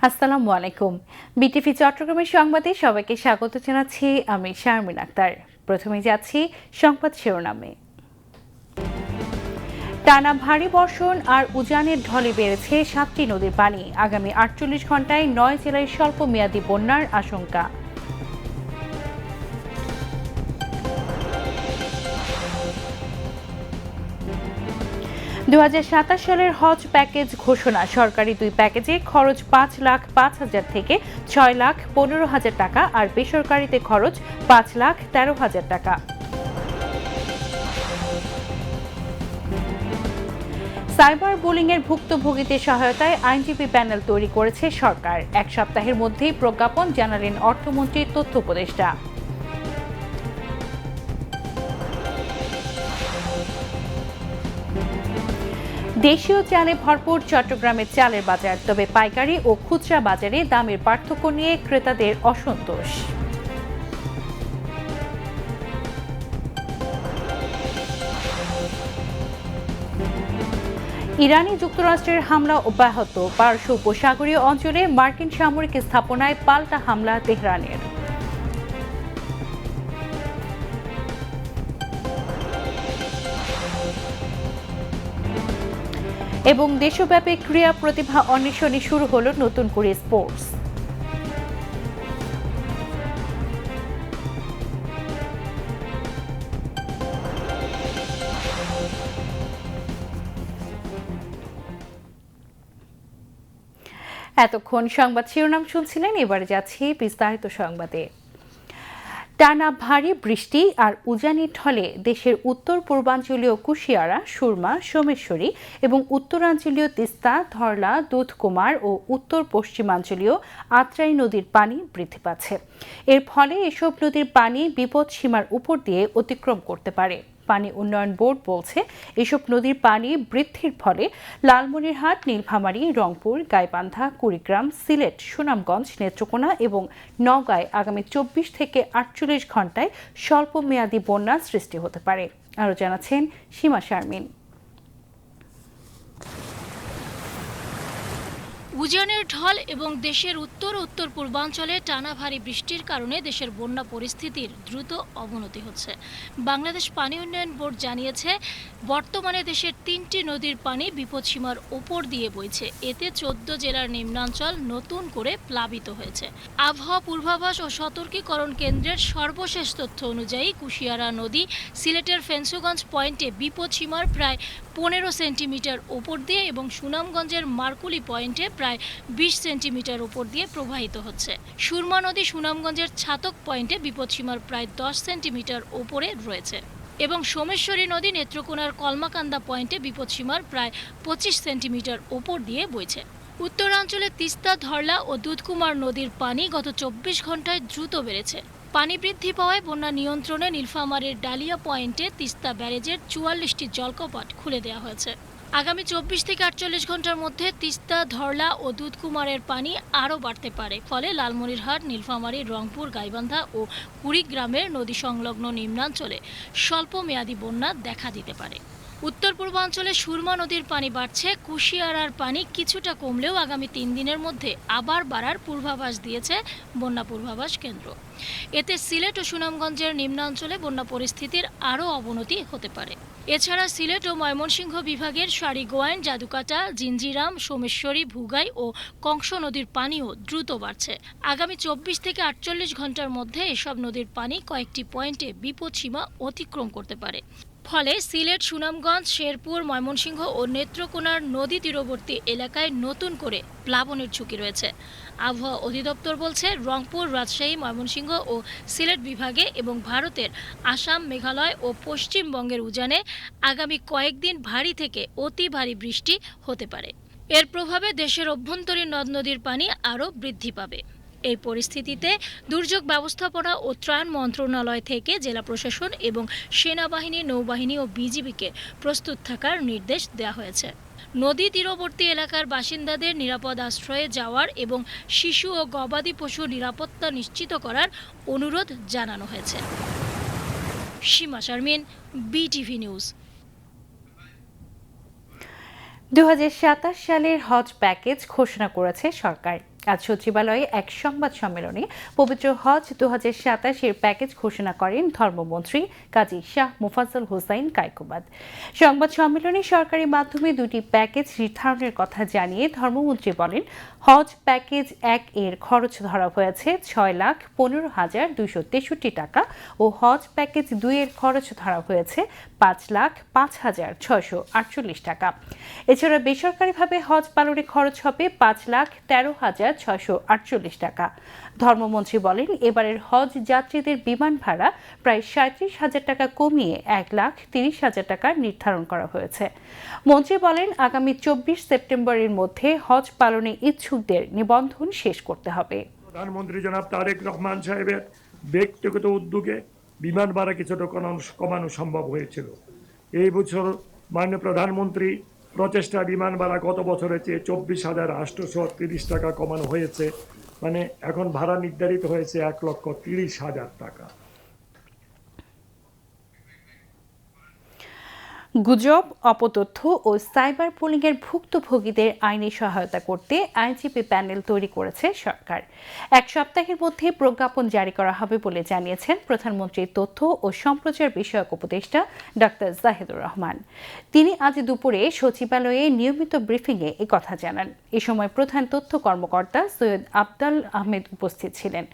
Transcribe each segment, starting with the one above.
আসসালামু আলাইকুম। বিটিভি চট্টগ্রামের সংবাদে সবাইকে স্বাগত জানাচ্ছি আমি শারমিন আক্তার। প্রথমে যাচ্ছি সংবাদ শিরোনামে। টানা ভারী বর্ষণ আর উজানের ঢলে বেড়েছে 7টি নদীর পানি। আগামী 48 ঘন্টায় 9 জেলায় স্বল্প মেয়াদী বন্যার আশঙ্কা। 2027 সালের হজ প্যাকেজ ঘোষণা। সরকারি 2 প্যাকেজে খরচ 5,05,000 থেকে 6,15,000 টাকা আর বেসরকারিতে খরচ 5,13,000 টাকা। সাইবার বুলিংয়ের ভুক্তভোগীদের সহায়তায় আইনজীবী প্যানেল তৈরি করেছে সরকার। 1 সপ্তাহের মধ্যেই প্রজ্ঞাপন জানালেন অর্থমন্ত্রীর তথ্য উপদেষ্টা। দেশীয় চালে ভরপুর চট্টগ্রামের চালের বাজার, তবে পাইকারি ও খুচরা বাজারে দামের পার্থক্য নিয়ে ক্রেতাদের অসন্তোষ। ইরানে যুক্তরাষ্ট্রের হামলা অব্যাহত। পারস্য উপসাগরীয় অঞ্চলে মার্কিন সামরিক স্থাপনায় পাল্টা হামলা তেহরানের। এবং দেশব্যাপী ক্রীড়া প্রতিভা অন্বেষণে শুরু হলো নতুন করে স্পোর্টস। এতক্ষণ সংবাদ শিরোনাম শুনছিলেন, এবারে যাচ্ছি বিস্তারিত সংবাদে। টানা ভারী বৃষ্টি আর উজানির ঢলে দেশের উত্তর পূর্বাঞ্চলীয় কুশিয়ারা, সুরমা, সোমেশ্বরী এবং উত্তরাঞ্চলীয় তিস্তা, ধরলা, দুধকুমার ও উত্তর পশ্চিমাঞ্চলীয় আত্রাই নদীর পানি বৃদ্ধি পাচ্ছে। এর ফলে এসব নদীর পানি বিপদসীমার উপর দিয়ে অতিক্রম করতে পারে। পানি উন্নয়ন বোর্ড বলছে, এসব নদীর পানি বৃদ্ধির ফলে লালমনিরহাট, নীলফামারী, রংপুর, গাইবান্ধা, কুড়িগ্রাম, সিলেট, সুনামগঞ্জ, নেত্রকোনা এবং নওগাঁয় আগামী 24 থেকে 48 ঘন্টায় স্বল্প মেয়াদী বন্যার সৃষ্টি হতে পারে। আরও জানাচ্ছেন সীমা শারমিন। উজানের ঢল এবং দেশের উত্তর ও উত্তর পূর্বাঞ্চলে টানা ভারী বৃষ্টির কারণে দেশের বন্যা পরিস্থিতির দ্রুত অবনতি হচ্ছে। বাংলাদেশ পানি উন্নয়ন বোর্ড জানিয়েছে, বর্তমানে দেশের 3টি নদীর পানি বিপদসীমার ওপর দিয়ে বইছে। এতে 14 জেলার নিম্নাঞ্চল নতুন করে প্লাবিত হয়েছে। আবহাওয়া পূর্বাভাস ও সতর্কীকরণ কেন্দ্রের সর্বশেষ তথ্য অনুযায়ী কুশিয়ারা নদী সিলেটের ফেন্সুগঞ্জ পয়েন্টে বিপদসীমার প্রায় 15 সেন্টিমিটার ওপর দিয়ে এবং সুনামগঞ্জের মারকুলি পয়েন্টে প্রায় 20 সেন্টিমিটার ওপর দিয়ে প্রবাহিত হচ্ছে। সুরমা নদী সুনামগঞ্জের ছাতক পয়েন্টে বিপদসীমার প্রায় 10 সেন্টিমিটার ওপরে রয়েছে এবং সোমেশ্বরী নদী নেত্রকোনার কলমাকান্দা পয়েন্টে বিপদসীমার প্রায় 25 সেন্টিমিটার ওপর দিয়ে বইছে। উত্তরাঞ্চলে তিস্তা, ধরলা ও দুধকুমার নদীর পানি গত 24 ঘন্টায় দ্রুত বেড়েছে। পানি বৃদ্ধি পাওয়ায় বন্যা নিয়ন্ত্রণে নীলফামারীর ডালিয়া পয়েন্টে তিস্তা ব্যারেজের 44টি জলকপাট খুলে দেওয়া হয়েছে। আগামী 24 থেকে 48 ঘন্টার মধ্যে তিস্তা, ধরলা ও দুধকুমারের পানি আরও বাড়তে পারে। ফলে লালমনিরহাট, নীলফামারী, রংপুর, গাইবান্ধা ও কুড়িগ্রামের নদী সংলগ্ন নিম্নাঞ্চলে স্বল্প মেয়াদী বন্যা দেখা দিতে পারে। উত্তর পূর্বাঞ্চলে সুরমা নদীর পানি বাড়ছে। কুশিয়ারার পানি কিছুটা কমলেও আগামী 3 দিনের মধ্যে আবার বাড়ার পূর্বাভাস দিয়েছে বন্যা পূর্বাভাস কেন্দ্র। এতে সিলেট ও সুনামগঞ্জের নিম্নাঞ্চলে বন্যা পরিস্থিতির আরও অবনতি হতে পারে। এছাড়া সিলেট ও ময়মনসিংহ বিভাগের সারিগোয়াইন, জাদুকাটা, জিঞ্জিরাম, সোমেশ্বরী, ভুগাই ও কংস নদীর পানিও দ্রুত বাড়ছে। আগামী 24 থেকে 48 ঘন্টার মধ্যে এসব নদীর পানি কয়েকটি পয়েন্টে বিপদসীমা অতিক্রম করতে পারে। ফলে সিলেট, সুনামগঞ্জ, শেরপুর, ময়মনসিংহ ও নেত্রকোনার নদী তীরবর্তী এলাকায় নতুন করে প্লাবনের ঝুঁকি রয়েছে। আবহাওয়া অধিদপ্তর বলছে, রংপুর, রাজশাহী, ময়মনসিংহ ও সিলেট বিভাগে এবং ভারতের আসাম, মেঘালয় ও পশ্চিমবঙ্গের উজানে আগামী কয়েকদিন ভারী থেকে অতি ভারী বৃষ্টি হতে পারে। এর প্রভাবে দেশের অভ্যন্তরীণ নদ নদীর পানি আরও বৃদ্ধি পাবে। এই পরিস্থিতিতে দুর্যোগ ব্যবস্থাপনা ও ত্রাণ মন্ত্রণালয় থেকে জেলা প্রশাসন এবং সেনাবাহিনী, নৌবাহিনী ও বিজিবিকে প্রস্তুত থাকার নির্দেশ দেওয়া হয়েছে। নদী তীরবর্তী এলাকার বাসিন্দাদের নিরাপদ আশ্রয়ে যাওয়ার এবং শিশু ও গবাদি পশুর নিরাপত্তা নিশ্চিত করার অনুরোধ জানানো হয়েছে। সীমা শারমিন, বিটিভি নিউজ। 2027 সালের হজ প্যাকেজ ঘোষণা করেছে সরকার। আজ সচিবালয়ে এক সংবাদ সম্মেলনে পবিত্র হজ 2027-এর প্যাকেজ ঘোষণা করেন ধর্মমন্ত্রী কাজী শাহ মোফাজ্জল হোসাইন কায়কোবাদ। সংবাদ সম্মেলনে সরকারি মাধ্যমে দুটি প্যাকেজ নির্ধারণের কথা জানিয়ে ধর্মমন্ত্রী বলেন, হজ প্যাকেজ 1 এর খরচ ধরা হয়েছে 6,15,263 টাকা ও হজ প্যাকেজ 2 এর খরচ ধরা হয়েছে 5,05,648 টাকা। এছাড়া বেসরকারিভাবে হজ পালনে খরচ হবে 5,13,648 টাকা। ধর্মমন্ত্রী বলেন, এবারের হজ যাত্রীদের বিমান ভাড়া প্রায় 37,000 টাকা কমিয়ে 1,30,000 টাকা নির্ধারণ করা হয়েছে। মন্ত্রী বলেন, আগামী 24 সেপ্টেম্বরের মধ্যে হজ পালনে ইচ্ছুকদের নিবন্ধন শেষ করতে হবে। প্রধানমন্ত্রী জনাব তারেক রহমান সাহেবের ব্যক্তিগত উদ্যোগে বিমান ভাড়া কিছুটা কমানো সম্ভব হয়েছিল। এই বছর মাননীয় প্রধানমন্ত্রী প্রচেষ্টা বিমান ভাড়া গত বছরের চেয়ে 24,830 টাকা কমানো হয়েছে, মানে এখন ভাড়া নির্ধারিত হয়েছে 1,30,000 টাকা। গুজব, অপতথ্য ও সাইবার পুলিংয়ের ভুক্তভোগীদের আইনি সহায়তা করতে আইনজীবী প্যানেল তৈরি করেছে সরকার। এক সপ্তাহের মধ্যে প্রজ্ঞাপন জারি করা হবে বলে জানিয়েছেন প্রধানমন্ত্রীর তথ্য ও সম্প্রচার বিষয়ক উপদেষ্টা ডক্টর জাহিদুর রহমান। তিনি আজ দুপুরে সচিবালয়ে নিয়মিত ব্রিফিংয়ে কথা জানান। এ সময় প্রধান তথ্য কর্মকর্তা সৈয়দ আবদাল আহমেদ উপস্থিত ছিলেন।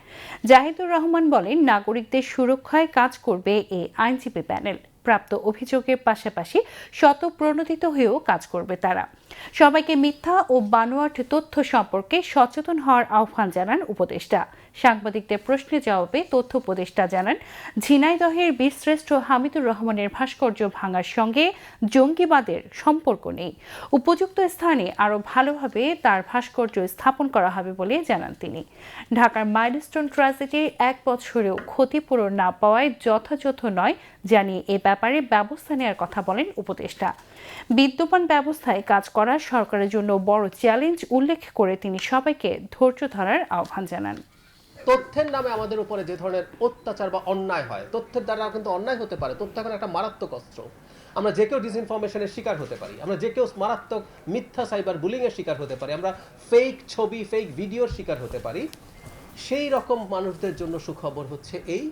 জাহিদুর রহমান বলেন, নাগরিকদের সুরক্ষায় কাজ করবে এই আইনজীবী প্যানেল। প্রাপ্ত অভিযোগের পাশাপাশি স্বতঃপ্রণোদিত হয়েও কাজ করবে তারা। সবাইকে মিথ্যা ও বানোয়াট তথ্য সম্পর্কে সচেতন হওয়ার আহ্বান জানান উপদেষ্টা। সাংবাদিকদের প্রশ্নের জবাবে তথ্য উপদেষ্টা জানান, ঝিনাইদহের বীরশ্রেষ্ঠ হামিদুর রহমানের ভাস্কর্য ভাঙার সঙ্গে জঙ্গিবাদের সম্পর্ক নেই। উপযুক্ত স্থানে আরও ভালোভাবে তার ভাস্কর্য স্থাপন করা হবে বলে জানান তিনি। ঢাকার মাইলস্টোন ট্র্যাজেডির 1 বছরেও ক্ষতিপূরণ না পাওয়ায় যথাযথ নয় জানিয়ে এ ব্যাপারে ব্যবস্থা নেওয়ার কথা বলেন উপদেষ্টা। বিদ্যমান ব্যবস্থায় কাজ করা সরকারের জন্য বড় চ্যালেঞ্জ উল্লেখ করে তিনি সবাইকে ধৈর্য ধরার আহ্বান জানান। তথ্যের নামে আমাদের উপরে যে ধরনের অত্যাচার বা অন্যায় হয়, তথ্যের দ্বারা কিন্তু অন্যায় হতে পারে। তথ্য এখন একটা মারাত্মক অস্ত্র। আমরা যে কেউ ডিসইনফরমেশনের শিকার হতে পারি, আমরা যে কেউ মারাত্মক মিথ্যা সাইবার বুলিংয়ের শিকার হতে পারি, আমরা ফেক ছবি, ফেক ভিডিওর শিকার হতে পারি। সেই রকম মানুষদের জন্য সুখবর হচ্ছে এই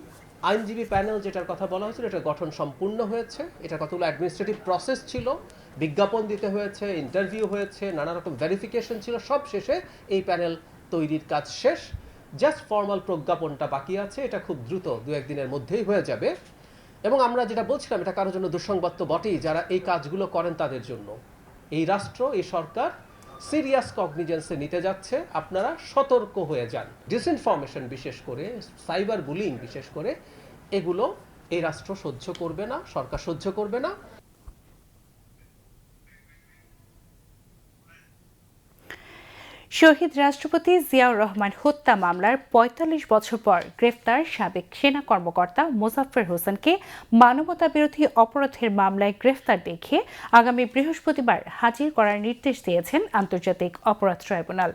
আইনজীবী প্যানেল যেটার কথা বলা হয়েছিল, এটা গঠন সম্পূর্ণ হয়েছে। এটা কতগুলো অ্যাডমিনিস্ট্রেটিভ প্রসেস ছিল, বিজ্ঞাপন দিতে হয়েছে, ইন্টারভিউ হয়েছে, নানা রকম ভেরিফিকেশন ছিল। সব শেষে এই প্যানেল তৈরির কাজ শেষ। জাস্ট ফর্মাল প্রজ্ঞাপনটা বাকি আছে। এটা খুব দ্রুত 2-1 দিনের মধ্যেই হয়ে যাবে। এবং আমরা যেটা বলছিলাম, এটা কারোর জন্য দুঃসংবাদ তো বটেই, যারা এই কাজগুলো করেন তাদের জন্য। এই রাষ্ট্র, এই সরকার সিরিয়াস কগনিজেন্সে নিতে যাচ্ছে। আপনারা সতর্ক হয়ে যান। ডিসইনফরমেশন বিশেষ করে, সাইবার বুলিং বিশেষ করে, এগুলো এই রাষ্ট্র সহ্য করবে না, সরকার সহ্য করবে না। শহীদ রাষ্ট্রপতি জিয়াউর রহমান হত্যা মামলার ৪৫ বছর পর গ্রেফতার সাবেক সেনা কর্মকর্তা মোজাফফর হোসেনকে মানবতাবিরোধী অপরাধের মামলায় গ্রেফতার দেখিয়ে আগামী বৃহস্পতিবার হাজির করার নির্দেশ দিয়েছেন আন্তর্জাতিক অপরাধ ট্রাইব্যুনাল।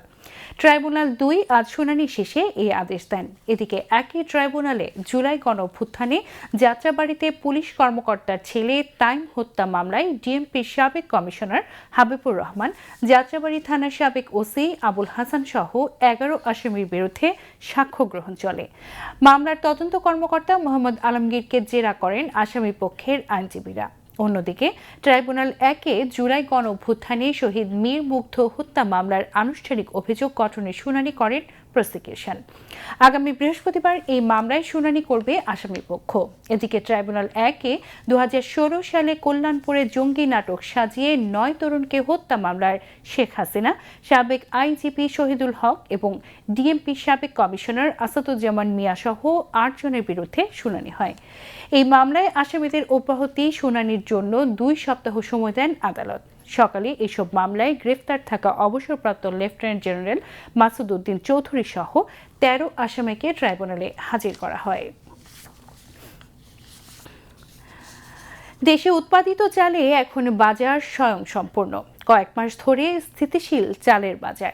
ট্রাইব্যুনাল 2 আজ শুনানি শেষে এই আদেশ দেন। এদিকে একই ট্রাইব্যুনালে জুলাই গণঅভ্যুত্থানে যাত্রাবাড়িতে পুলিশ কর্মকর্তার ছেলে তাইম হত্যা মামলায় ডিএমপির সাবেক কমিশনার হাবিবুর রহমান, যাত্রাবাড়ি থানার সাবেক ওসি আবুল হাসান সহ 11 আসামির বিরুদ্ধে সাক্ষ্য গ্রহণ চলে। মামলার তদন্ত কর্মকর্তা মোহাম্মদ আলমগীরকে জেরা করেন আসামি পক্ষের আইনজীবীরা। অন্যদিকে ট্রাইব্যুনাল 1-এ জুলাই গণঅভ্যুত্থানে শহীদ মীর মুগ্ধ হত্যা মামলার আনুষ্ঠানিক অভিযোগ গঠনের শুনানি করেন প্রসিকিউশন। আগামী বৃহস্পতিবার এই মামলায় শুনানি করবে আসামি পক্ষ। এদিকে ট্রাইব্যুনাল 1-এ 2016 সালে কল্যাণপুরে জঙ্গি নাটক সাজিয়ে 9 তরুণকে হত্যা মামলার শেখ হাসিনা, সাবেক আইজিপি শহীদুল হক এবং ডিএমপি সাবেক কমিশনার আসাদুজ্জামান মিয়া সহ 8 জনের বিরুদ্ধে শুনানি হয়। এই মামলায় আসামিদের অব্যাহতি শুনানির জন্য 2 সপ্তাহ সময় দেন আদালত। সকালে এসব মামলায় গ্রেফতার থাকা অবসরপ্রাপ্ত লেফটেন্যান্ট জেনারেল মাসুদ উদ্দিন চৌধুরী সহ 13 আসামিকে ট্রাইব্যুনালে হাজির করা হয়। দেশে উৎপাদিত চালে এখন বাজার স্বয়ংসম্পূর্ণ। কয়েক মাস ধরে স্থিতিশীল চালের বাজার।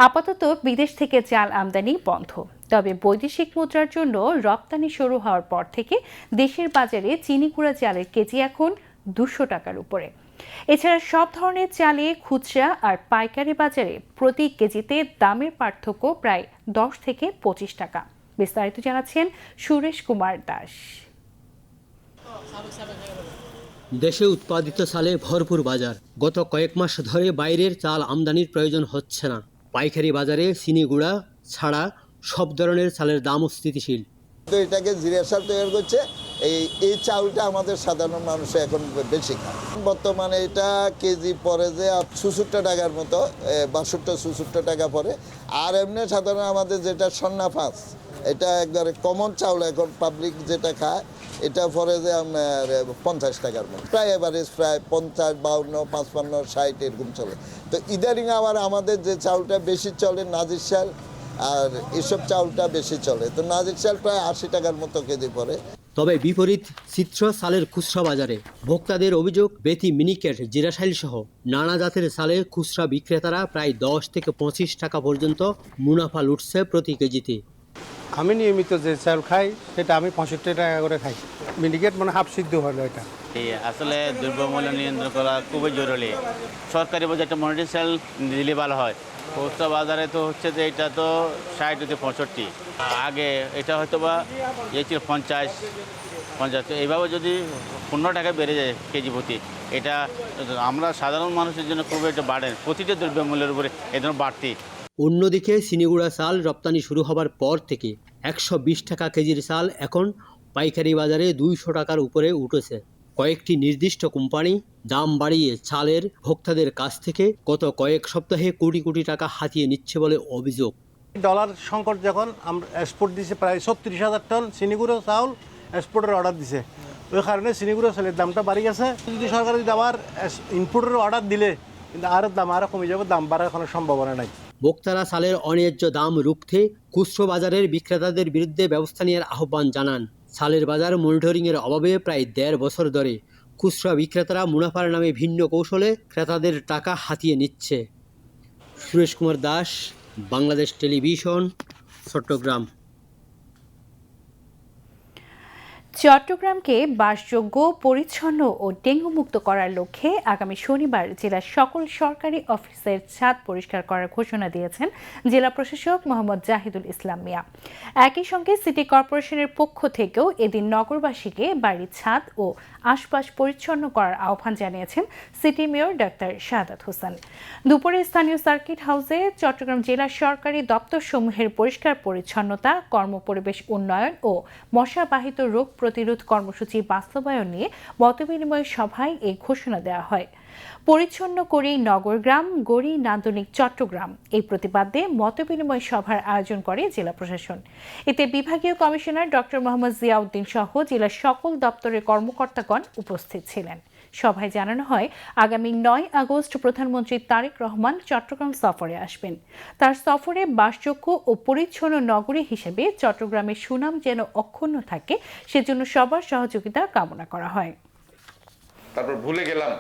আপাতত বিদেশ থেকে চাল আমদানি বন্ধ। তবে বৈদেশিক মুদ্রার জন্য রপ্তানি শুরু হওয়ার পর থেকে দেশের বাজারে চিনি গুঁড়া চালের কেজি এখন 200 টাকার উপরে। এছাড়া সব ধরনের চালে খুচরা আর পাইকারি বাজারে প্রতি কেজিতে দামের পার্থক্য প্রায় 10 থেকে 25 টাকা। বিস্তারিত জানাচ্ছেন সুরেশ কুমার দাস। দেশে উৎপাদিত চালে ভরপুর বাজার। গত কয়েক মাস ধরে বাইরের চাল আমদানির প্রয়োজন হচ্ছে না। পাইকারি বাজারে চিনি গুঁড়া ছাড়া সব ধরনের চালের দামও স্থিতিশীল। তো এটাকে জিরা চাল তৈরি করছে, এই চাউলটা আমাদের সাধারণ মানুষ এখন বেশি খায়। বর্তমানে এটা কেজি পরে যে ৬৪ টাকার মতো, ৬২-৬৪ টাকা পরে। আর এমনি সাধারণ আমাদের যেটা সন্না ফাঁস, এটা একবারে কমন চাউল এখন পাবলিক যেটা খায়, এটা পরে যে আপনার 50 টাকার মতো, প্রায় এভারেজ প্রায় 50, 52, 55, 60 এরকম চলে। তো ইদারিং আবার আমাদের যে চাউলটা বেশি চলে নাজির চাল, আর এসব চাউলটা বেশি চলে। তো নাজির চাল প্রায় 80 টাকার মতো কেজি পড়ে। তবে বিপরীত চিত্র চালের খুচরা বাজারে। ভোক্তাদের অভিযোগ, বেতি, মিনিকেট, জিরাশাইল সহ নানা জাতের চালে খুচরা বিক্রেতারা প্রায় 10 থেকে 25 টাকা পর্যন্ত মুনাফা লুটছে প্রতি কেজিতে। আমি নিয়মিত যে চাল খাই সেটা আমি 65 টাকা করে খাই। মিনিকেট মানে হাফ সিদ্ধ হলো এটা। আসলে দ্রব্যমূল্য নিয়ন্ত্রণ করা খুবই জরুরি। সরকারি বাজারে একটা মনিটরি সেল দিলে ভালো হয়। খুচরা বাজারে তো হচ্ছে যে এটা তো 60 থেকে 65, আগে এটা হয়তো বা ছিল 50। এইভাবে যদি 15 টাকা বেড়ে যায় কেজি প্রতি, এটা আমরা সাধারণ মানুষের জন্য খুবই একটা বাড়েন। প্রতিটা দ্রব্যমূল্যের উপরে এই ধরনের বাড়তি। অন্যদিকে চিনিগুড়া চাল রপ্তানি শুরু হবার পর থেকে 120 টাকা কেজির চাল এখন পাইকারি বাজারে 200 টাকার উপরে উঠেছে। কয়েকটি নির্দিষ্ট কোম্পানি দাম বাড়িয়ে চালের ভোক্তাদের কাছ থেকে গত কয়েক সপ্তাহে কোটি কোটি টাকা হাতিয়ে নিচ্ছে বলে অভিযোগ। ডলার সংকট যখন আমরা এক্সপোর্ট দিছে প্রায় 36,000 টন চিনিগুঁড়ো চাউল এক্সপোর্টের অর্ডার দিছে, ওই কারণে চিনিগুঁড়ো চালের দামটা বাড়ি গেছে। যদি সরকার যদি আবার ইনপুটের অর্ডার দিলে কিন্তু আরও দাম আরও কমে যাবে, দাম বাড়ার কোনো সম্ভাবনা নাই। ভোক্তারা চালের অন্যায্য দাম রুখতে খুচরো বাজারের বিক্রেতাদের বিরুদ্ধে ব্যবস্থা নেওয়ার আহ্বান জানান। চালের বাজার মনিটরিংয়ের অভাবে প্রায় 1.5 বছর ধরে খুচরা বিক্রেতারা মুনাফার নামে ভিন্ন কৌশলে ক্রেতাদের টাকা হাতিয়ে নিচ্ছে। সুরেশ কুমার দাস, বাংলাদেশ টেলিভিশন, চট্টগ্রাম। চট্টগ্রামকে বাসযোগ্য, পরিচ্ছন্ন ও ডেঙ্গুমুক্ত করার লক্ষ্যে আগামী শনিবার জেলার সকল সরকারি অফিসের ছাদ পরিষ্কার করার ঘোষণা দিয়েছেন জেলা প্রশাসক মোহাম্মদ জাহিদুল ইসলাম মিয়া। একই সঙ্গে সিটি কর্পোরেশনের পক্ষ থেকেও এদিন নগরবাসীকে বাড়ির ছাদ ও আশপাশ পরিচ্ছন্ন করার আহ্বান জানিয়েছেন city mayor doctor Shahadat Hossain. দুপুরে স্থানীয় সার্কিট হাউসে চট্টগ্রাম জেলার সরকারি দপ্তরসমূহের পরিষ্কার পরিচ্ছন্নতা, কর্মপরিবেশ উন্নয়ন ও মশাবাহিত রোগ প্রতিরোধ কর্মসূচি বাস্তবায়ন নিয়ে মতবিনিময় সভায় এই ঘোষণা দেওয়া হয়। পরিচ্ছন্ন করেই নগরগ্রাম, গড়ি নান্দনিক চট্টগ্রাম এই প্রতিপাদ্যে মতবিনিময় সভার আয়োজন করে জেলা প্রশাসন। এতে বিভাগীয় কমিশনার ডক্টর মোহাম্মদ জিয়াউদ্দিন সহ জেলার সকল দপ্তরের কর্মকর্তাগণ উপস্থিত ছিলেন। সভায় জানানো হয়, আগামী 9 আগস্ট প্রধানমন্ত্রী তারেক রহমান চট্টগ্রাম সফরে আসবেন। তার সফরে বাসযোগ্য ও পরিচ্ছন্ন নগরী হিসেবে চট্টগ্রামের সুনাম যেন অক্ষুণ্ণ থাকে, সেজন্য সবার সহযোগিতা কামনা করা হয়। তারপর ভুলে গেলাম,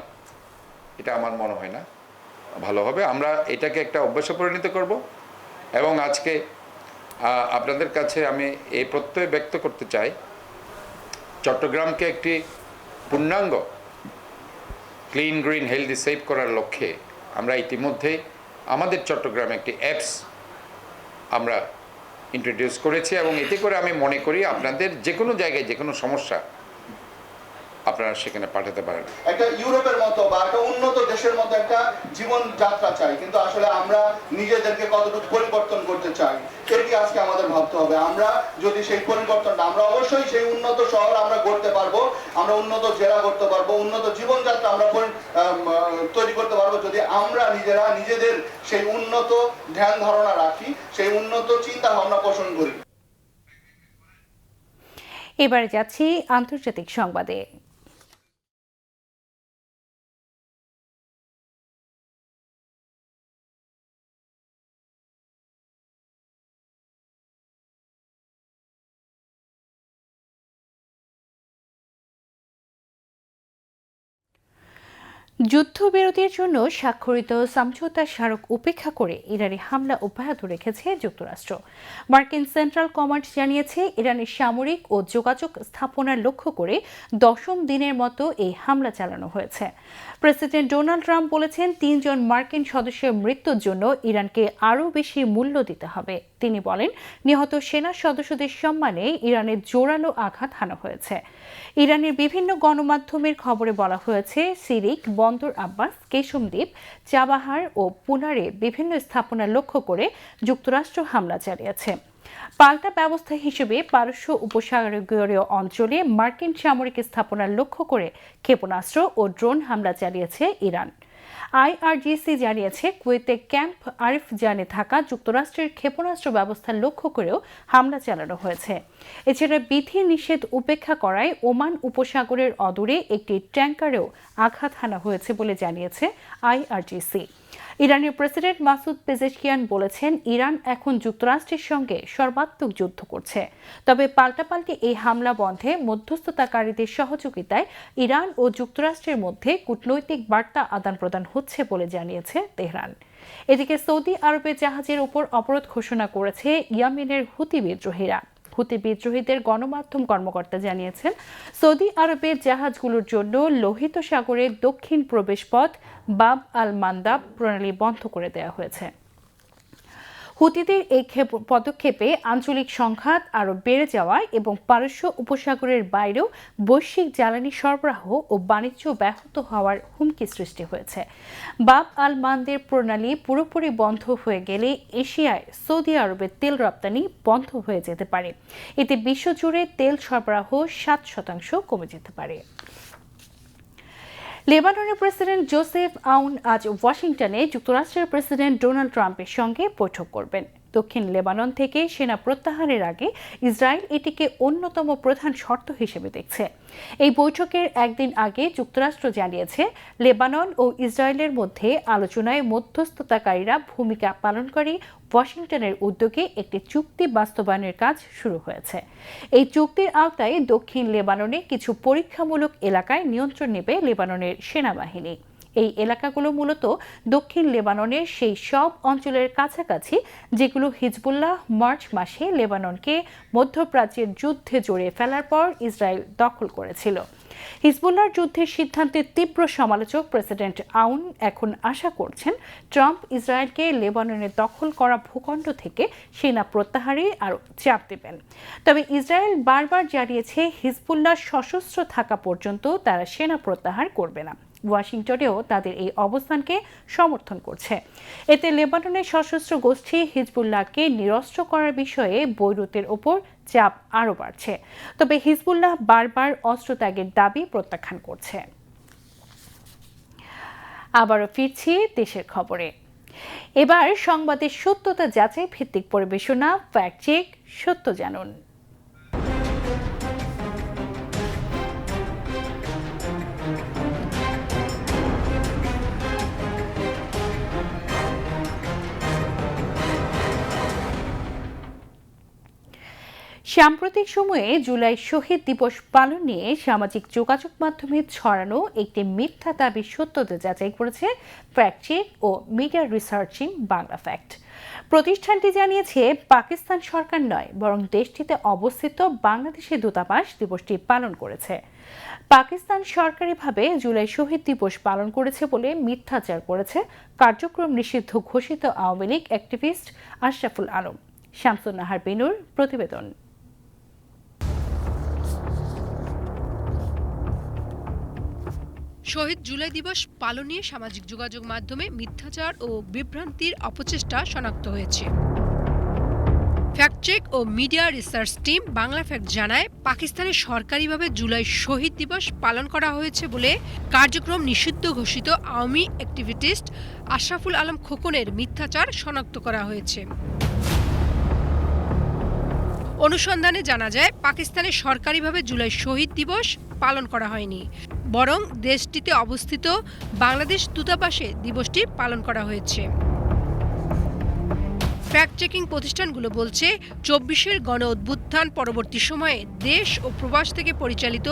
এটা আমার মনে হয় না ভালো হবে। আমরা এটাকে একটা অভ্যাসে পরিণত করব এবং আজকে আপনাদের কাছে আমি এই প্রত্যয় ব্যক্ত করতে চাই, চট্টগ্রামকে একটি পূর্ণাঙ্গ ক্লিন, গ্রিন, হেলদি, সেফ করার লক্ষ্যে আমরা ইতিমধ্যেই আমাদের চট্টগ্রামে একটি অ্যাপস আমরা ইন্ট্রোডিউস করেছি এবং এতে করে আমি মনে করি আপনাদের যে কোনো জায়গায় যে কোনো সমস্যা আপনারা সেখানে পাঠাতে পারেন। একটা ইউরোপের মতো বা একটা উন্নত দেশের মতো একটা জীবন যাত্রা চাই, কিন্তু আসলে আমরা নিজেদেরকে কতটুকু পরিবর্তন করতে চাই এটি আজকে আমাদের ভাবতে হবে। আমরা যদি সেই পরিবর্তনটা, আমরা অবশ্যই সেই উন্নত শহর আমরা গড়তে পারবো, আমরা উন্নত জেলা করতে পারবো, উন্নত জীবনযাত্রা আমরা তৈরি করতে পারবো যদি আমরা নিজেরা নিজেদের সেই উন্নত ধ্যান ধারণা রাখি, সেই উন্নত চিন্তা ভাবনা পোষণ করি। এবারে যাচ্ছি আন্তর্জাতিক সংবাদে। যুদ্ধবিরতির জন্য স্বাক্ষরিত সমঝোতা স্মারক উপেক্ষা করে ইরানে হামলা অব্যাহত রেখেছে যুক্তরাষ্ট্র। মার্কিন সেন্ট্রাল কমান্ড জানিয়েছে ইরানের সামরিক ও যোগাযোগ স্থাপনার লক্ষ্য করে 10ম দিনের মতো এই হামলা চালানো হয়েছে। প্রেসিডেন্ট ডোনাল্ড ট্রাম্প বলেছেন 3 জন মার্কিন সদস্যের মৃত্যুর জন্য ইরানকে আরও বেশি মূল্য দিতে হবে। তিনি বলেন, নিহত সেনা সদস্যদের সম্মানে ইরানের জোরালো আঘাত হানা হয়েছে। ইরানের বিভিন্ন গণমাধ্যমের খবরে বলা হয়েছে, সিরিক, বন্দর আব্বাস, কেশমদ্বীপ, চাবাহার ও পুনারে বিভিন্ন স্থাপনা লক্ষ্য করে যুক্তরাষ্ট্র হামলা চালিয়েছে। পাল্টা ব্যবস্থা হিসেবে পারস্য উপসাগরীয় অঞ্চলে মার্কিন সামরিক স্থাপনার লক্ষ্য করে ক্ষেপণাস্ত্র ও ড্রোন হামলা চালিয়েছে ইরান। IRGC জানিয়েছে কুয়েতে ক্যাম্প আরিফজানে থাকা যুক্তরাষ্ট্রের ক্ষেপণাস্ত্র ব্যবস্থার লক্ষ্য করেও হামলা চালানো হয়েছে। এছাড়া বিধি নিষেধ উপেক্ষা করায় ওমান উপসাগরের অদূরে একটি ট্যাঙ্কারেও আঘাত হানা হয়েছে বলে জানিয়েছে IRGC। ইরানের প্রেসিডেন্ট মাসুদ পেজেশকিয়ান বলেছেন, ইরান এখন যুক্তরাষ্ট্রের সঙ্গে সর্বাত্মক যুদ্ধ করছে। তবে পাল্টাপাল্টি এই হামলা বন্ধে মধ্যস্থতাকারীদের সহযোগিতায় ইরান ও যুক্তরাষ্ট্রের মধ্যে কূটনৈতিক বার্তা আদান প্রদান হচ্ছে বলে জানিয়েছে তেহরান। এদিকে সৌদি আরবের জাহাজের উপর অবরোধ ঘোষণা করেছে ইয়েমেনের হুতি বিদ্রোহীরা। হুতি বিদ্রোহীদের গণমাধ্যম কর্মকর্তা জানিয়েছেন, সৌদি আরবের জাহাজগুলোর জন্য লোহিত সাগরের দক্ষিণ প্রবেশপথ বাব আল মান্দাব প্রণালী বন্ধ করে দেওয়া হয়েছে। হুতিদের এই পদক্ষেপে আঞ্চলিক সংঘাত আরও বেড়ে যাওয়া এবং পারস্য উপসাগরের বাইরেও বৈশ্বিক জ্বালানি সরবরাহ ও বাণিজ্য ব্যাহত হওয়ার হুমকি সৃষ্টি হয়েছে। বাব আল মান্দের প্রণালী পুরোপুরি বন্ধ হয়ে গেলে এশিয়ায় সৌদি আরবের তেল রপ্তানি বন্ধ হয়ে যেতে পারে। এতে বিশ্বজুড়ে তেল সরবরাহ 7% কমে যেতে পারে। লেবাননের প্রেসিডেন্ট জোসেফ আউন আজ ওয়াশিংটনে যুক্তরাষ্ট্রের প্রেসিডেন্ট ডোনাল্ড ট্রাম্পের সঙ্গে বৈঠক করবেন। দক্ষিণ লেবানন থেকে সেনা প্রত্যাহারের আগে ইসরায়েল এটিকে অন্যতম প্রধান শর্ত হিসেবে দেখছে। এই বৈঠকের একদিন আগে যুক্তরাষ্ট্র জানিয়েছে, লেবানন ও ইসরায়েলের মধ্যে আলোচনায় মধ্যস্থতাকারীরা ভূমিকা পালনকারী ওয়াশিংটনের উদ্যোগে একটি চুক্তি বাস্তবায়নের কাজ শুরু হয়েছে। এই চুক্তির আওতায় দক্ষিণ লেবাননে কিছু পরীক্ষামূলক এলাকায় নিয়ন্ত্রণ নেবে লেবাননের সেনাবাহিনী। এই এলাকাগুলো মূলত দক্ষিণ লেবাননের সেই সব অঞ্চলের কাছাকাছি যেগুলো হিজবুল্লাহ মার্চ মাসে লেবাননকে মধ্যপ্রাচ্যের যুদ্ধে জড়িয়ে ফেলার পর ইসরায়েল দখল করেছিল। হিজবুল্লাহর যুদ্ধের সিদ্ধান্তের তীব্র সমালোচক প্রেসিডেন্ট আউন এখন আশা করছেন, ট্রাম্প ইসরায়েলকে লেবাননের দখল করা ভূখণ্ড থেকে সেনা প্রত্যাহারে আরও চাপ দেবেন। তবে ইসরায়েল বারবার জানিয়েছে, হিজবুল্লাহ সশস্ত্র থাকা পর্যন্ত তারা সেনা প্রত্যাহার করবে না। ওয়াশিংটনেও তাদের এই অবস্থানকে সমর্থন করছে। এতে লেবাননের সশস্ত্র গোষ্ঠী হিজবুল্লাহকে নিরস্ত্র করার বিষয়ে বৈরুতের ওপর চাপ আরও বাড়ছে। তবে হিজবুল্লাহ বারবার অস্ত্রত্যাগের দাবি প্রত্যাখ্যান করছে। আবারও ফিরছি দেশের খবরে। এবার সংবাদের সত্যতা যাচাই ভিত্তিক পরিবেশনা, ফ্যাক্ট চেক, সত্য জানুন। সাম্প্রতিক সময়ে জুলাই শহীদ দিবস পালন নিয়ে সামাজিক যোগাযোগ মাধ্যমে ছড়ানো একটি মিথ্যা দাবির সত্যতা যাচাই করেছে ফ্যাক্ট চেক ও মিডিয়া রিসার্চিং বাংলা ফ্যাক্ট। প্রতিষ্ঠানটি জানিয়েছে, পাকিস্তান সরকার নয়, বরং দেশটিতে অবস্থিত বাংলাদেশের দূতাবাস দিবসটি পালন করেছে। পাকিস্তান সরকারিভাবে জুলাই শহীদ দিবস পালন করেছে বলে মিথ্যাচার করেছে কার্যক্রম নিষিদ্ধ ঘোষিত আওয়ামী লীগ অ্যাক্টিভিস্ট আশরাফুল আলম। শামসুন নাহার বিনুর প্রতিবেদন। শহীদ জুলাই দিবস পালন নিয়ে সামাজিক যোগাযোগ মাধ্যমে মিথ্যাচার ও বিভ্রান্তির অপচেষ্টা শনাক্ত হয়েছে। ফ্যাক্ট চেক ও media research team Bangla fact জানায়, পাকিস্তানে সরকারিভাবে জুলাই শহীদ দিবস পালন করা হয়েছে বলে কার্যক্রম নিষিদ্ধ ঘোষিত আওয়ামী অ্যাক্টিভিস্ট আশরাফুল আলম খোকনের মিথ্যাচার শনাক্ত করা হয়েছে। অনুসন্ধানে জানা যায়, পাকিস্তানে সরকারিভাবে জুলাই শহীদ দিবস পালন করা হয়নি, বরং দেশটিতে অবস্থিত বাংলাদেশ দূতাবাসে দিবসটি পালন করা হয়েছে। ফ্যাক্ট চেকিং প্রতিষ্ঠানগুলো বলছে, 24-এর গণ অভ্যুত্থান পরবর্তী সময়ে দেশ ও প্রবাস থেকে পরিচালিত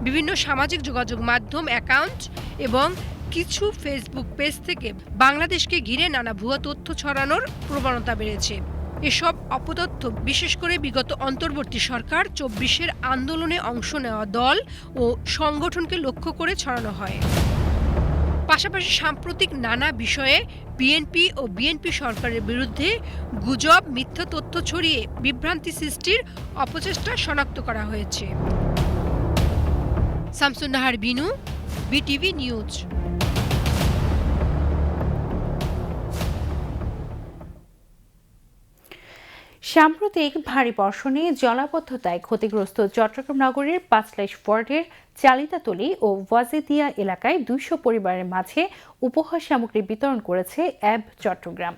বিভিন্ন সামাজিক যোগাযোগ মাধ্যম অ্যাকাউন্ট এবং কিছু ফেসবুক পেজ থেকে বাংলাদেশকে ঘিরে নানা ভুয়া তথ্য ছড়ানোর প্রবণতা বেড়েছে। এসব অপতথ্য বিশেষ করে বিগত অন্তর্বর্তী সরকার ২৪-এর আন্দোলনে অংশ নেওয়া দল ও সংগঠনকে লক্ষ্য করে ছড়ানো হয়। পাশাপাশি সাম্প্রতিক নানা বিষয়ে বিএনপি ও বিএনপি সরকারের বিরুদ্ধে গুজব, মিথ্যা তথ্য ছড়িয়ে বিভ্রান্তি সৃষ্টির অপচেষ্টা শনাক্ত করা হয়েছে। Shamsun Nahar Binu, BTV news. সাম্প্রতিক ভারী বর্ষণে জলাবদ্ধতায় ক্ষতিগ্রস্ত চট্টগ্রাম নগরের পাঁচলাইশ ওয়ার্ডের চালিতাতলী ও ওয়াজেদিয়া এলাকায় ২০০ পরিবারের মাঝে উপহার সামগ্রী বিতরণ করেছে অ্যাব চট্টগ্রাম।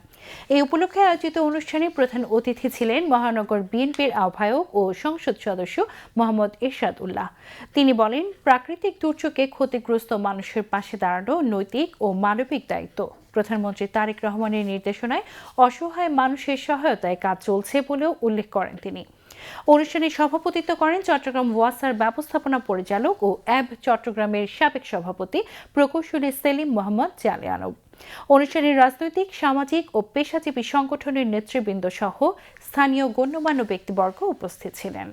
এই উপলক্ষে আয়োজিত অনুষ্ঠানে প্রধান অতিথি ছিলেন মহানগর বিএনপির আহ্বায়ক ও সংসদ সদস্য মোহাম্মদ এরশাদ উল্লাহ। তিনি বলেন, প্রাকৃতিক দুর্যোগে ক্ষতিগ্রস্ত মানুষের পাশে দাঁড়ানো নৈতিক ও মানবিক দায়িত্ব। প্রধানমন্ত্রী তারেক রহমানের নির্দেশনায় অসহায় মানুষের সহায়তায় কাজ চলছে বলেও উল্লেখ করেন তিনি। অনুষ্ঠানে সভাপতিত্ব করেন চট্টগ্রাম ওয়াসার ব্যবস্থাপনা পরিচালক ও অ্যাব চট্টগ্রামের সাবেক সভাপতি প্রকৌশলী সেলিম মোহাম্মদ জালে আনব। অনুষ্ঠানে রাজনৈতিক, সামাজিক ও পেশাজীবী সংগঠনের নেতৃবৃন্দ সহ স্থানীয় গণ্যমান্য ব্যক্তিবর্গ উপস্থিত ছিলেন।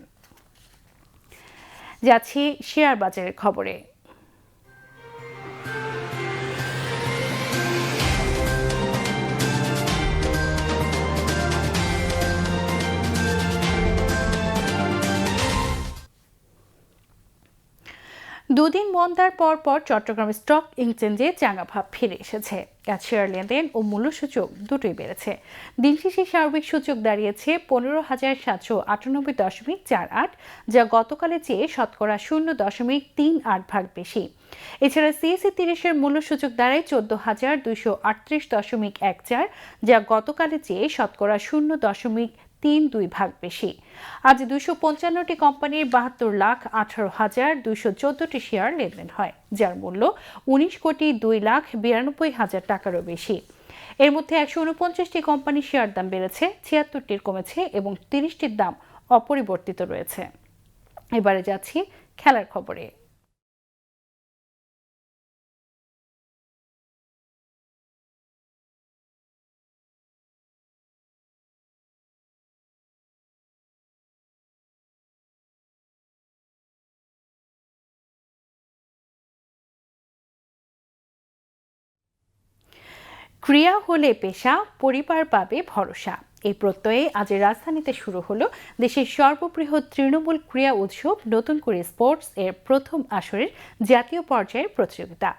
যাচ্ছি শেয়ার বাজারের খবরে। দুদিন মন্দার পর চট্টগ্রাম স্টক এক্সচেঞ্জে চাঙা ভাব ফিরে এসেছে। আজ শেয়ার লেনদেন ও মূল্যসূচক দুটোই বেড়েছে। দিন শেষে সার্বিক সূচক দাঁড়িয়েছে ১৫,৭৯৮.৪৮, যা গতকালের চেয়ে শতকরা 0.38 বেশি। এছাড়া সিএসই ৩০-এর মূল্যসূচক দাঁড়ায় ১৪,২৩৮.14, যা গতকালের চেয়ে শতকরা 0.32 বেশি। আজ ২৫৫টি কোম্পানির ৭২,১৮,২১৪টি শেয়ার লেনদেন হয়, যার মূল্য ১৯,২,৯২,০০০ টাকারও বেশি। এর মধ্যে ১৪৯টি কোম্পানির শেয়ার দাম বেড়েছে, ৭৬টির কমেছে এবং ৩০টির দাম অপরিবর্তিত রয়েছে। এবারে যাচ্ছি খেলার খবরে। ক্রিয়া হলে পেশা, পরিবার পাবে ভরসা। এই প্রত্যয়ে আজ রাজধানীতে শুরু হলো দেশের সর্ববৃহৎ তৃণমূল ক্রীড়া উৎসব নতুন করে স্পোর্টস এর প্রথম আসরের জাতীয় পর্যায়ের প্রতিযোগিতা।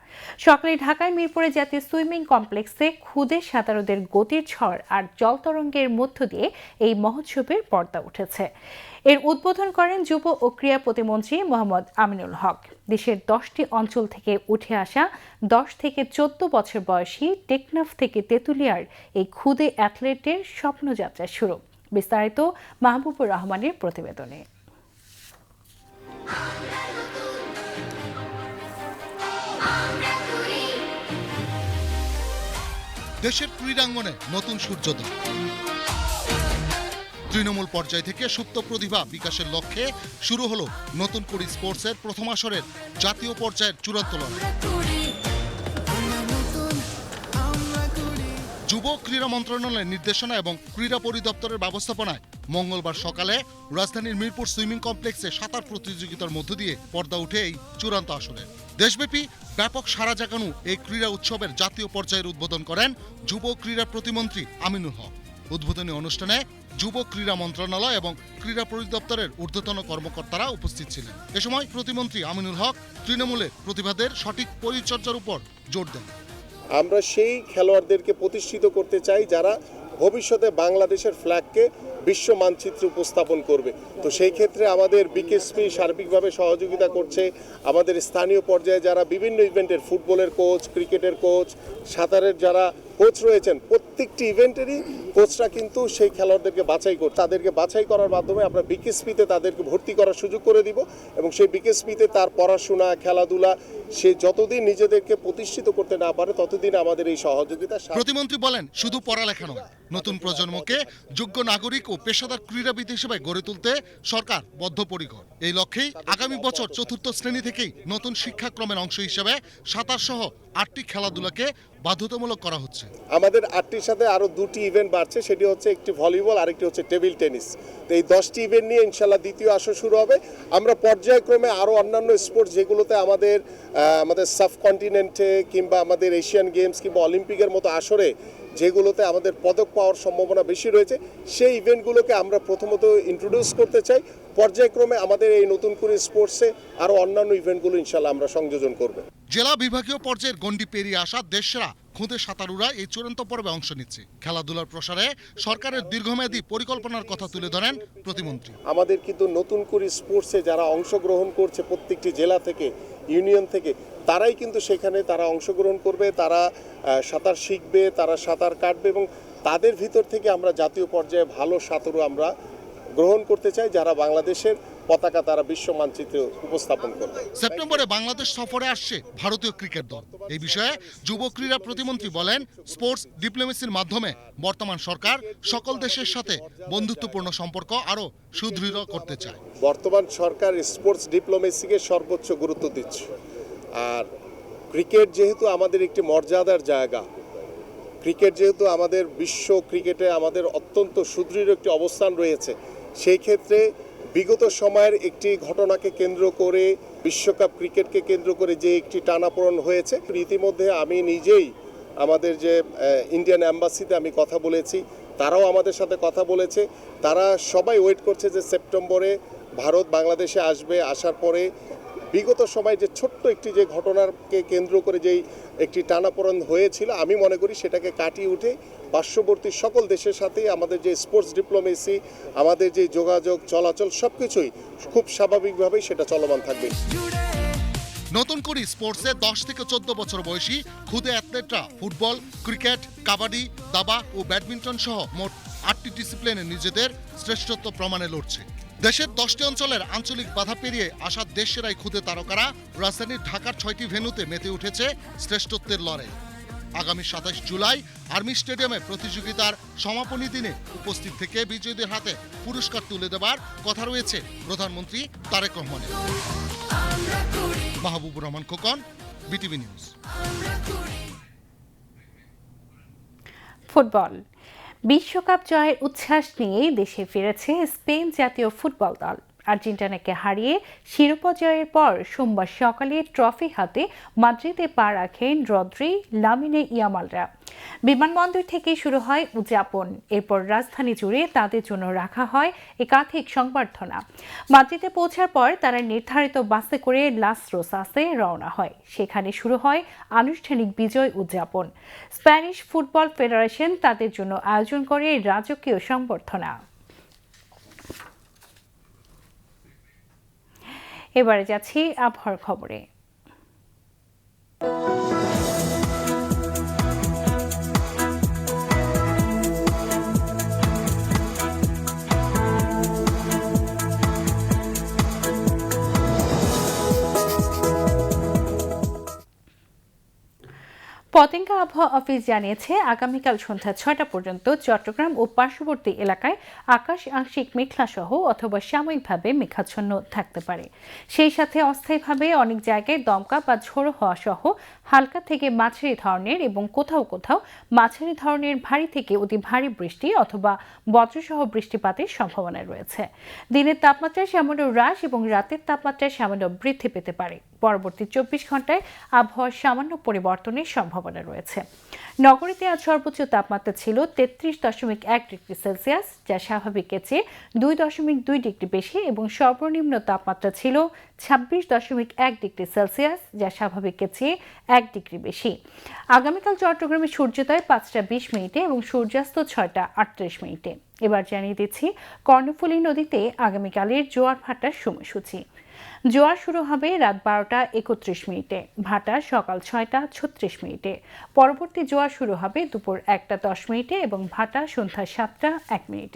সকালে ঢাকায় মিরপুরে জাতীয় সুইমিং কমপ্লেক্সে খুদে সাঁতারুদের গতির ঝড় আর জলতরঙ্গের মধ্য দিয়ে এই মহোৎসবের পর্দা উঠেছে। এর উদ্বোধন করেন যুব ও ক্রীড়া প্রতিমন্ত্রী মোহাম্মদ আমিনুল হক। দেশের 10টি অঞ্চল থেকে উঠে আসা 10 থেকে 14 বছর বয়সী টেকনাফ থেকে তেঁতুলিয়ার এই খুদে অ্যাথলেটদের স্বপ্নযাত্রা শুরু। বিস্তারিত মাহবুবুর রহমানের প্রতিবেদনে। দেশের ক্রীড়াঙ্গনে নতুন সূর্যোদয়। তৃণমূল পর্যায় থেকে সুপ্ত প্রতিভা বিকাশের লক্ষ্যে শুরু হলো নতুন করে স্পোর্টসের প্রথম আসরের জাতীয় পর্যায়ের চূড়ান্ত লড়াই। যুব ক্রীড়া মন্ত্রণালয়ের নির্দেশনা এবং ক্রীড়া পরিদপ্তরের ব্যবস্থাপনায় মঙ্গলবার সকালে রাজধানীর মিরপুর সুইমিং কমপ্লেক্সে সাঁতার প্রতিযোগিতার মধ্য দিয়ে পর্দা উঠে এই চূড়ান্ত আসরে। দেশব্যাপী ব্যাপক সাড়া জাগানো এই ক্রীড়া উৎসবের জাতীয় পর্যায়ের উদ্বোধন করেন যুব ক্রীড়া প্রতিমন্ত্রী আমিনুল হক। উদ্বোধনী অনুষ্ঠানে যুব ক্রীড়া মন্ত্রণালয় এবং ক্রীড়া পরিদপ্তরের ঊর্ধ্বতন কর্মকর্তারা উপস্থিত ছিলেন। এ সময় প্রতিমন্ত্রী আমিনুল হক তৃণমূলের প্রতিভাদের সঠিক পরিচর্যার উপর জোর দেন। আমরা সেই খেলোয়াড়দেরকে প্রতিষ্ঠিত করতে চাই যারা ভবিষ্যতে বাংলাদেশের ফ্ল্যাগকে বিশ্ব মানচিত্রে উপস্থাপন করবে। তো সেই ক্ষেত্রে আমাদের বিকেএসপি সার্বিকভাবে সহযোগিতা করছে। আমাদের স্থানীয় পর্যায়ে যারা বিভিন্ন ইভেন্টের ফুটবলের কোচ, ক্রিকেটের কোচ, সাঁতারের যারা কোচ রয়েছেন, প্রত্যেকটি ইভেন্টেরই কোচরা কিন্তু সেই খেলোয়াড়দেরকে বাছাই করছে। তাদেরকে বাছাই করার মাধ্যমে আমরা বিকেএসপিতে তাদেরকে ভর্তি করার সুযোগ করে দিব এবং সেই বিকেএসপিতে তার পড়াশোনা, খেলাধুলা, সে যতদিন নিজেদেরকে প্রতিষ্ঠিত করতে না পারে ততদিন আমাদের এই সহযোগিতা। প্রতিমন্ত্রী বলেন, শুধু পড়ালেখা নয়, নতুন প্রজন্মকে যোগ্য নাগরিক ও পেশাদার ক্রীড়াবিদ হিসেবে গড়ে তুলতে সরকার বদ্ধপরিকর। এই লক্ষ্যেই আগামী বছর 4র্থ শ্রেণী থেকেই নতুন শিক্ষাক্রমের অংশ হিসেবে সাঁতার সহ 8টি খেলাধুলাকে বাধ্যতামূলক করা হচ্ছে। আমাদের 8টির সাথে আরো 2টি ইভেন্ট বাড়ছে, সেটি হচ্ছে একটি ভলিবল আর একটি হচ্ছে টেবিল টেনিস। তো এই 10টি ইভেন্ট নিয়ে ইনশাল্লাহ দ্বিতীয় আসর শুরু হবে। আমরা পর্যায়ক্রমে আরো অন্যান্য স্পোর্টস যেগুলোতে আমাদের সাবকন্টিনেন্টে কিংবা আমাদের এশিয়ান গেমস কিংবা অলিম্পিকের মতো আসরে যেগুলোতে আমাদের পদক পাওয়ার সম্ভাবনা বেশি রয়েছে, সেই ইভেন্টগুলোকে আমরা প্রথমত ইন্ট্রোডিউস করতে চাই। পর্যায়ক্রমে আমাদের এই নতুন করে স্পোর্টসে আরো অন্যান্য ইভেন্টগুলো ইনশাল্লাহ আমরা সংযোজন করব। জেলা বিভাগীয় পর্যায়ের গণ্ডি পেরিয়ে আসা দেশসেরা খুদে সাঁতারুরা এই চূড়ান্ত পর্বে অংশ নিচ্ছে। খেলাধুলার প্রসারে সরকারের দীর্ঘমেয়াদী পরিকল্পনার কথা তুলে ধরেন প্রতিমন্ত্রী। আমাদের কিন্তু নতুন করে স্পোর্টসে যারা অংশগ্রহণ করছে প্রত্যেকটি জেলা থেকে, ইউনিয়ন থেকে, তারাই কিন্তু সেখানে তারা অংশগ্রহণ করবে, তারা সাঁতার শিখবে, তারা সাঁতার কাটবে এবং তাদের ভিতর থেকে আমরা জাতীয় পর্যায়ে ভালো সাঁতারু আমরা গ্রহণ করতে চাই, যারা বাংলাদেশের পতাকা তারা বিশ্ব মানচিত্রে উপস্থাপন করবে। সেপ্টেম্বরে বাংলাদেশ সফরে আসছে ভারতীয় ক্রিকেট দল। এই বিষয়ে যুব ক্রীড়া প্রতিমন্ত্রী বলেন, স্পোর্টস ডিপ্লোমেসির মাধ্যমে বর্তমান সরকার সকল দেশের সাথে বন্ধুত্বপূর্ণ সম্পর্ক আরো সুদৃঢ় করতে চায়। বর্তমান সরকার স্পোর্টস ডিপ্লোমেসিকে সর্বোচ্চ গুরুত্ব দিচ্ছে। আর ক্রিকেট যেহেতু আমাদের একটি মর্যাদার জায়গা, ক্রিকেট যেহেতু আমাদের বিশ্ব ক্রিকেটে আমাদের অত্যন্ত সুদৃঢ় একটি অবস্থান রয়েছে, সেই ক্ষেত্রে বিগত সময়ের একটি ঘটনাকে কেন্দ্র করে, বিশ্বকাপ ক্রিকেটকে কেন্দ্র করে যে একটি টানাপোড়েন হয়েছে, ইতিমধ্যে আমি নিজেই আমাদের যে ইন্ডিয়ান অ্যাম্বাসিতে আমি কথা বলেছি, তারাও আমাদের সাথে কথা বলেছে। তারা সবাই ওয়েট করছে যে সেপ্টেম্বরে ভারত বাংলাদেশে আসবে, আসার পরে বিগত সময় যে ছোট্ট একটি যে ঘটনাকে কেন্দ্র করে যেই একটি টানাপোড়েন হয়েছিল, আমি মনে করি সেটাকে কাটিয়ে উঠে পার্শ্ববর্তী সকল দেশের সাথে আমাদের যে স্পোর্টস ডিপ্লোমেসি, আমাদের যে যোগাযোগ চলাচল সবকিছুই খুব স্বাভাবিকভাবেই সেটা চলমান থাকবে। নতুন করে স্পোর্টসে 10 থেকে 14 বছর বয়সী খুদে অ্যাথলেটরা ফুটবল, ক্রিকেট, কাবাডি, দাবা ও ব্যাডমিন্টন সহ মোট 8টি ডিসিপ্লিনে নিজেদের শ্রেষ্ঠত্ব প্রমাণে লড়ছে। দেশের 10টি অঞ্চলের আঞ্চলিক বাধা পেরিয়ে আসা দেশসেরাই খুদে তারকারা রাজধানীর ঢাকার 6টি ভেন্যুতে মেতে উঠেছে শ্রেষ্ঠত্বের লড়াই। আগামী 27 জুলাই আর্মি স্টেডিয়ামে প্রতিযোগিতার সমাপনী দিনে উপস্থিত থেকে বিজয়ীদের হাতে পুরস্কার তুলে দেবার কথা রয়েছে প্রধানমন্ত্রী তারেক রহমানের। Mahbubur Rahman Khokon, BTV news. Football বিশ্বকাপ জয়ের উচ্ছ্বাস নিয়ে দেশে ফিরেছে স্পেন জাতীয় ফুটবল দল। আর্জেন্টিনাকে হারিয়ে শিরোপা জয়ের পর সোমবার সকালে ট্রফি হাতে মাদ্রিদে পা রাখেন রদ্রি, লামিনে ইয়ামালরা। বিমানবন্দর থেকে শুরু হয় উদযাপন, এরপর রাজধানী জুড়ে তাদের জন্য রাখা হয় একাধিক সংবর্ধনা। মাদ্রিদে পৌঁছার পর তারা নির্ধারিত বাসে করে লাস রোসাসে রওনা হয়। সেখানে শুরু হয় আনুষ্ঠানিক বিজয় উদযাপন। স্প্যানিশ ফুটবল ফেডারেশন তাদের জন্য আয়োজন করে রাজকীয় সংবর্ধনা। এবারে যাচ্ছি আবহাওয়ার খবরে। পতেঙ্গা আবহাওয়া অফিস জানিয়েছে, আগামীকাল সন্ধ্যা 6টা পর্যন্ত চট্টগ্রাম ও পার্শ্ববর্তী এলাকায় আকাশ আংশিক মেঘলা সহ অথবা সাময়িকভাবে মেঘাচ্ছন্ন থাকতে পারে। সেই সাথে অস্থায়ীভাবে অনেক জায়গায় দমকা বা ঝোড়ো হওয়া সহ হালকা থেকে মাঝারি ধরনের এবং কোথাও কোথাও মাঝারি ধরনের ভারী থেকে অতি ভারী বৃষ্টি অথবা বজ্রসহ বৃষ্টিপাতের সম্ভাবনা রয়েছে। দিনের তাপমাত্রায় সামান্য হ্রাস এবং রাতের তাপমাত্রায় সামান্য বৃদ্ধি পেতে পারে। পরবর্তী 24 ঘন্টায় আবহাওয়ার সামান্য পরিবর্তনের সম্ভাবনা রয়েছে। নগরীতে আজ সর্বোচ্চ তাপমাত্রা ছিল 33.1 ডিগ্রি সেলসিয়াস, যা স্বাভাবিকের চেয়ে 2.2 ডিগ্রি বেশি, এবং সর্বনিম্ন তাপমাত্রা ছিল 26.1 ডিগ্রি সেলসিয়াস, যা স্বাভাবিকের চেয়ে 1 ডিগ্রি বেশি। আগামীকাল চট্টগ্রামে সূর্যোদয় 5টা 20 মিনিটে এবং সূর্যাস্ত 6টা 38 মিনিটে। এবার জানিয়ে দিচ্ছি কর্ণফুলী নদীতে আগামীকালের জোয়ার ভাটার সময়সূচি। জোয়ার শুরু হবে রাত 12টা 31 মিনিটে, ভাটা সকাল 6টা 36 মিনিটে। পরবর্তী জোয়ার শুরু হবে দুপুর 1টা 10 মিনিটে এবং ভাটা সন্ধ্যা 7টা 1 মিনিটে।